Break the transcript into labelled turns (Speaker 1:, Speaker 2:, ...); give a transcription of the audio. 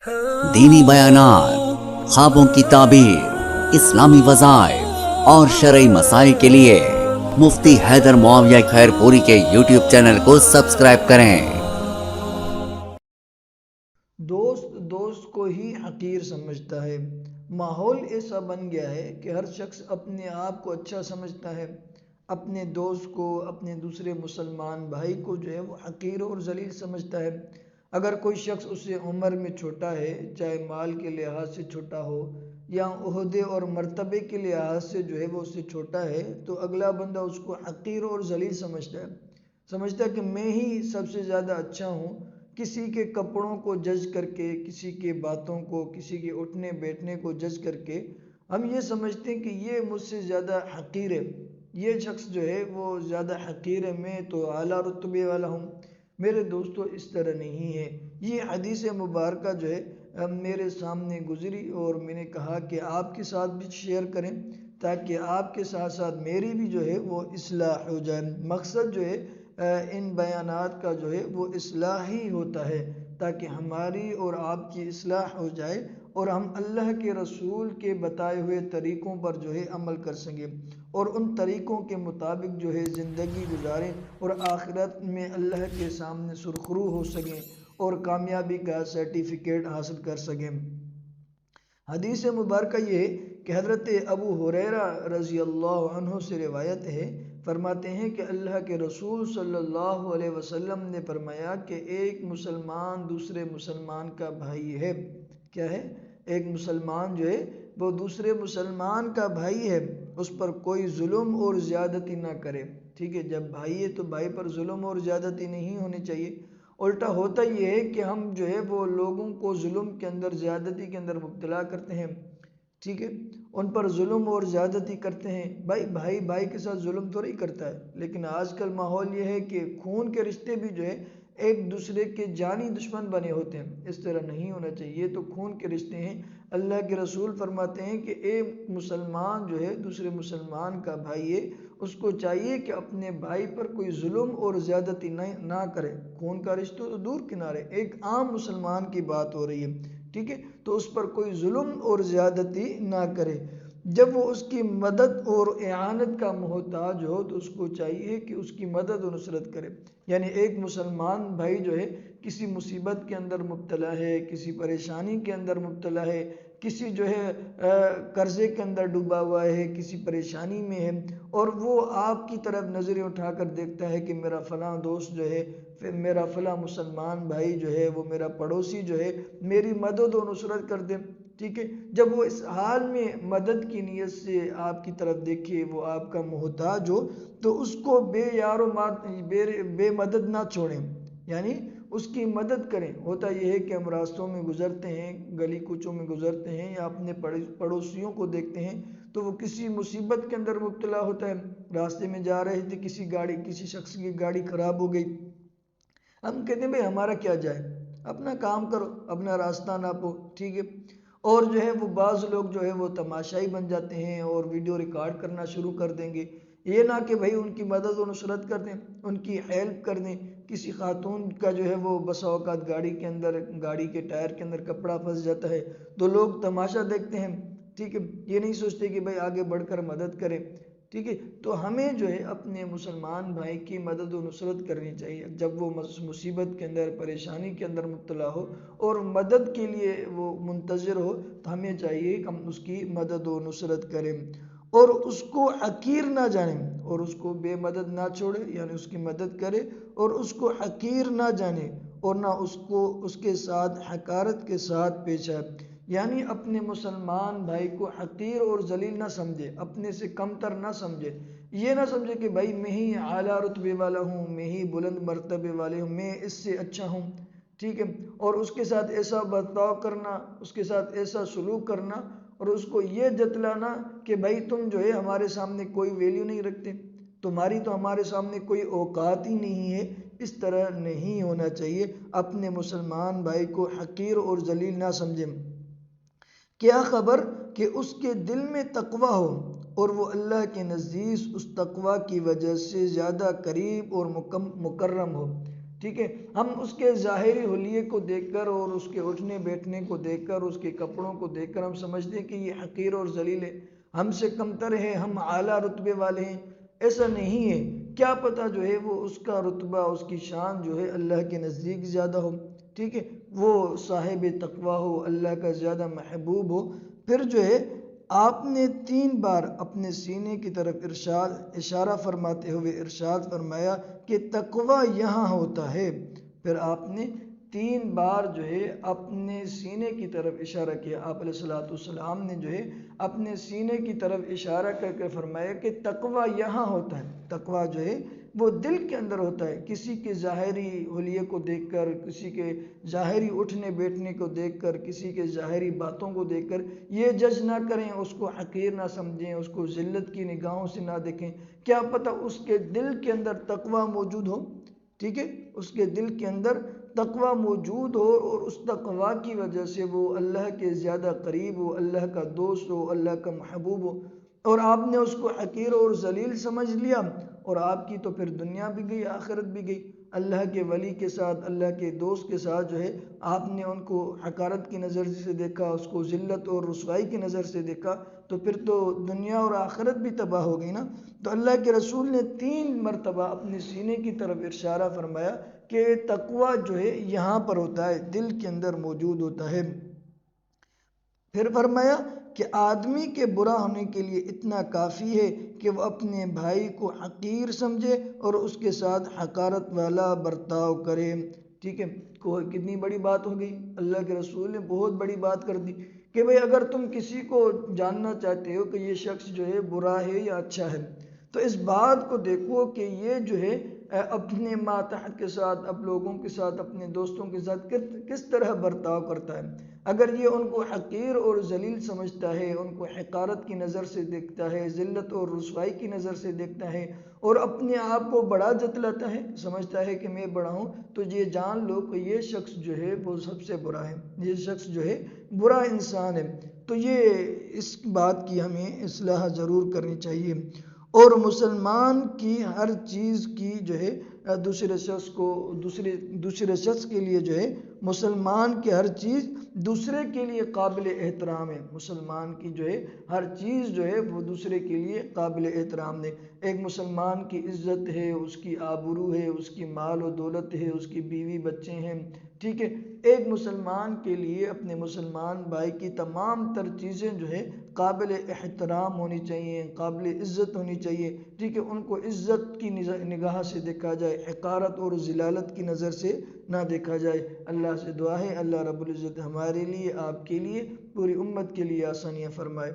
Speaker 1: دینی بیانات، خوابوں کی تعبیر، اسلامی وظائف اور شرعی مسائل کے لیے مفتی حیدر معاویہ خیر پوری کے یوٹیوب چینل کو سبسکرائب کریں۔
Speaker 2: دوست کو ہی حقیر سمجھتا ہے۔ ماحول ایسا بن گیا ہے کہ ہر شخص اپنے آپ کو اچھا سمجھتا ہے، اپنے دوست کو، اپنے دوسرے مسلمان بھائی کو جو ہے وہ حقیر اور ذلیل سمجھتا ہے۔ اگر کوئی شخص اس سے عمر میں چھوٹا ہے، چاہے مال کے لحاظ سے چھوٹا ہو یا عہدے اور مرتبے کے لحاظ سے جو ہے وہ اس سے چھوٹا ہے، تو اگلا بندہ اس کو حقیر اور ذلیل سمجھتا ہے کہ میں ہی سب سے زیادہ اچھا ہوں۔ کسی کے کپڑوں کو جج کر کے، کسی کے باتوں کو، کسی کے اٹھنے بیٹھنے کو جج کر کے ہم یہ سمجھتے ہیں کہ یہ مجھ سے زیادہ حقیر ہے، یہ شخص جو ہے وہ زیادہ حقیر ہے، میں تو اعلیٰ رتبے والا ہوں۔ میرے دوستو، اس طرح نہیں ہے۔ یہ حدیث مبارکہ جو ہے میرے سامنے گزری اور میں نے کہا کہ آپ کے ساتھ بھی شیئر کریں تاکہ آپ کے ساتھ ساتھ میری بھی جو ہے وہ اصلاح ہو جائے۔ مقصد جو ہے ان بیانات کا جو ہے وہ اصلاح ہی ہوتا ہے تاکہ ہماری اور آپ کی اصلاح ہو جائے اور ہم اللہ کے رسول کے بتائے ہوئے طریقوں پر جو ہے عمل کر سکیں اور ان طریقوں کے مطابق جو ہے زندگی گزاریں اور آخرت میں اللہ کے سامنے سرخرو ہو سکیں اور کامیابی کا سرٹیفکیٹ حاصل کر سکیں۔ حدیث مبارکہ یہ کہ حضرت ابو ہریرہ رضی اللہ عنہ سے روایت ہے، فرماتے ہیں کہ اللہ کے رسول صلی اللہ علیہ وسلم نے فرمایا کہ ایک مسلمان دوسرے مسلمان کا بھائی ہے۔ کیا ہے؟ ایک مسلمان جو ہے وہ دوسرے مسلمان کا بھائی ہے، اس پر کوئی ظلم اور زیادتی نہ کرے۔ ٹھیک ہے، جب بھائی ہے تو بھائی پر ظلم اور زیادتی نہیں ہونی چاہیے۔ الٹا ہوتا یہ ہے کہ ہم جو ہے وہ لوگوں کو ظلم کے اندر، زیادتی کے اندر مبتلا کرتے ہیں۔ ٹھیک ہے، ان پر ظلم اور زیادتی کرتے ہیں۔ بھائی بھائی کے ساتھ ظلم تو نہیں کرتا ہے، لیکن آج کل ماحول یہ ہے کہ خون کے رشتے بھی جو ہے ایک دوسرے کے جانی دشمن بنے ہوتے ہیں۔ اس طرح نہیں ہونا چاہیے، یہ تو خون کے رشتے ہیں۔ اللہ کے رسول فرماتے ہیں کہ ایک مسلمان جو ہے دوسرے مسلمان کا بھائی ہے، اس کو چاہیے کہ اپنے بھائی پر کوئی ظلم اور زیادتی نہ کرے۔ خون کا رشتہ تو دور کنارے، ایک عام مسلمان کی بات ہو رہی ہے۔ ٹھیک ہے، تو اس پر کوئی ظلم اور زیادتی نہ کرے۔ جب وہ اس کی مدد اور اعانت کا محتاج ہو تو اس کو چاہیے کہ اس کی مدد و نصرت کرے۔ یعنی ایک مسلمان بھائی جو ہے کسی مصیبت کے اندر مبتلا ہے، کسی پریشانی کے اندر مبتلا ہے، کسی جو ہے قرضے کے اندر ڈوبا ہوا ہے، کسی پریشانی میں ہے، اور وہ آپ کی طرف نظریں اٹھا کر دیکھتا ہے کہ میرا فلاں دوست جو ہے، میرا فلاں مسلمان بھائی جو ہے، وہ میرا پڑوسی جو ہے میری مدد و نصرت کر دے۔ ٹھیک ہے، جب وہ اس حال میں مدد کی نیت سے آپ کی طرف دیکھے، وہ آپ کا محتاج ہو، تو اس کو بے مدد نہ چھوڑیں، یعنی اس کی مدد کریں۔ ہوتا یہ ہے کہ ہم راستوں میں گزرتے ہیں، گلی کوچوں میں گزرتے ہیں یا اپنے پڑوسیوں کو دیکھتے ہیں تو وہ کسی مصیبت کے اندر مبتلا ہوتا ہے۔ راستے میں جا رہے تھے، کسی شخص کی گاڑی خراب ہو گئی، ہم کہتے ہیں بھئی ہمارا کیا جائے، اپنا کام کرو، اپنا راستہ ناپو۔ ٹھیک ہے، اور جو ہے وہ بعض لوگ جو ہے وہ تماشائی بن جاتے ہیں اور ویڈیو ریکارڈ کرنا شروع کر دیں گے، یہ نہ کہ بھئی ان کی مدد و نصرت کر دیں، ان کی ہیلپ کر دیں۔ کسی خاتون کا جو ہے وہ بسا اوقات گاڑی کے ٹائر کے اندر کپڑا پھنس جاتا ہے تو لوگ تماشا دیکھتے ہیں۔ ٹھیک ہے، یہ نہیں سوچتے کہ بھئی آگے بڑھ کر مدد کریں۔ ٹھیک ہے، تو ہمیں جو ہے اپنے مسلمان بھائی کی مدد و نصرت کرنی چاہیے جب وہ مصیبت کے اندر، پریشانی کے اندر مبتلا ہو اور مدد کے لیے وہ منتظر ہو، تو ہمیں چاہیے کہ ہم اس کی مدد و نصرت کریں اور اس کو حقیر نہ جانیں اور اس کو بے مدد نہ چھوڑے، یعنی اس کی مدد کرے اور اس کو حقیر نہ جانے اور نہ اس کے ساتھ حقارت کے ساتھ پیش آئے۔ یعنی اپنے مسلمان بھائی کو حقیر اور ذلیل نہ سمجھے، اپنے سے کمتر نہ سمجھے، یہ نہ سمجھے کہ بھائی میں ہی اعلیٰ رتبے والا ہوں، میں ہی بلند مرتبے والے ہوں، میں اس سے اچھا ہوں۔ ٹھیک ہے، اور اس کے ساتھ ایسا برتاؤ کرنا، اس کے ساتھ ایسا سلوک کرنا اور اس کو یہ جتلانا کہ بھائی تم جو ہے ہمارے سامنے کوئی ویلیو نہیں رکھتے، تمہاری تو ہمارے سامنے کوئی اوقات ہی نہیں ہے، اس طرح نہیں ہونا چاہیے۔ اپنے مسلمان بھائی کو حقیر اور ذلیل نہ سمجھیں۔ کیا خبر کہ اس کے دل میں تقوی ہو اور وہ اللہ کے نزدیک اس تقوی کی وجہ سے زیادہ قریب اور مکرم ہو۔ ٹھیک ہے، ہم اس کے ظاہری حلیے کو دیکھ کر اور اس کے اٹھنے بیٹھنے کو دیکھ کر، اس کے کپڑوں کو دیکھ کر ہم سمجھتے ہیں کہ یہ حقیر اور ذلیل ہے، ہم سے کمتر ہے، ہم اعلیٰ رتبے والے ہیں۔ ایسا نہیں ہے، کیا پتہ جو ہے وہ اس کا رتبہ، اس کی شان جو ہے اللہ کے نزدیک زیادہ ہو، ٹھیک ہے، وہ صاحب تقویٰ ہو، اللہ کا زیادہ محبوب ہو۔ پھر جو ہے آپ نے 3 بار اپنے سینے کی طرف اشارہ فرماتے ہوئے ارشاد فرمایا کہ تقویٰ یہاں ہوتا ہے۔ پھر آپ نے 3 بار جو ہے اپنے سینے کی طرف اشارہ کیا، آپ علیہ الصلوۃ والسلام نے جو ہے اپنے سینے کی طرف اشارہ کر کے فرمایا کہ تقویٰ یہاں ہوتا ہے۔ تقویٰ جو ہے وہ دل کے اندر ہوتا ہے، کسی کے ظاہری حلیے کو دیکھ کر، کسی کے ظاہری اٹھنے بیٹھنے کو دیکھ کر، کسی کے ظاہری باتوں کو دیکھ کر یہ جج نہ کریں، اس کو حقیر نہ سمجھیں، اس کو ذلت کی نگاہوں سے نہ دیکھیں، کیا پتہ اس کے دل کے اندر تقویٰ موجود ہو، ٹھیک ہے، اس کے دل کے اندر تقویٰ موجود ہو اور اس تقویٰ کی وجہ سے وہ اللہ کے زیادہ قریب ہو، اللہ کا دوست ہو، اللہ کا محبوب ہو، اور آپ نے اس کو حقیر اور ذلیل سمجھ لیا، اور آپ کی تو پھر دنیا بھی گئی، آخرت بھی گئی۔ اللہ کے ولی کے ساتھ، اللہ کے دوست کے ساتھ جو ہے آپ نے ان کو حقارت کی نظر سے دیکھا، اس کو ذلت اور رسوائی کی نظر سے دیکھا، تو پھر تو دنیا اور آخرت بھی تباہ ہو گئی نا۔ تو اللہ کے رسول نے 3 مرتبہ اپنے سینے کی طرف اشارہ فرمایا کہ تقویٰ جو ہے یہاں پر ہوتا ہے، دل کے اندر موجود ہوتا ہے۔ پھر فرمایا کہ آدمی کے برا ہونے کے لیے اتنا کافی ہے کہ وہ اپنے بھائی کو حقیر سمجھے اور اس کے ساتھ حقارت والا برتاؤ کرے، ٹھیک ہے، کتنی بڑی بات ہو گئی، اللہ کے رسول نے بہت بڑی بات کر دی کہ بھئی اگر تم کسی کو جاننا چاہتے ہو کہ یہ شخص جو ہے برا ہے یا اچھا ہے، تو اس بات کو دیکھو کہ یہ جو ہے اپنے ماتحت کے ساتھ، اب لوگوں کے ساتھ، اپنے دوستوں کے ساتھ کس طرح برتاؤ کرتا ہے۔ اگر یہ ان کو حقیر اور ذلیل سمجھتا ہے، ان کو حقارت کی نظر سے دیکھتا ہے، ذلت اور رسوائی کی نظر سے دیکھتا ہے، اور اپنے آپ کو بڑا جتلاتا ہے، سمجھتا ہے کہ میں بڑا ہوں، تو یہ جان لو کہ یہ شخص جو ہے وہ سب سے برا ہے، یہ شخص جو ہے برا انسان ہے۔ تو یہ اس بات کی ہمیں اصلاح ضرور کرنی چاہیے، اور مسلمان کی ہر چیز کی جو ہے دوسرے شخص کے لیے جو ہے، مسلمان کی ہر چیز دوسرے کے لیے قابل احترام ہے، مسلمان کی جو ہے ہر چیز جو ہے وہ دوسرے کے لیے قابل احترام ہے۔ ایک مسلمان کی عزت ہے، اس کی آبرو ہے، اس کی مال و دولت ہے، اس کی بیوی بچے ہیں، ٹھیک ہے، ایک مسلمان کے لیے اپنے مسلمان بھائی کی تمام تر چیزیں جو ہے قابل احترام ہونی چاہیے، قابل عزت ہونی چاہیے، ٹھیک ہے، ان کو عزت کی نگاہ سے دیکھا جائے، حقارت اور ذلالت کی نظر سے نہ دیکھا جائے۔ اللہ سے دعا ہے اللہ رب العزت ہمارے لیے، آپ کے لیے، پوری امت کے لیے آسانیاں فرمائے۔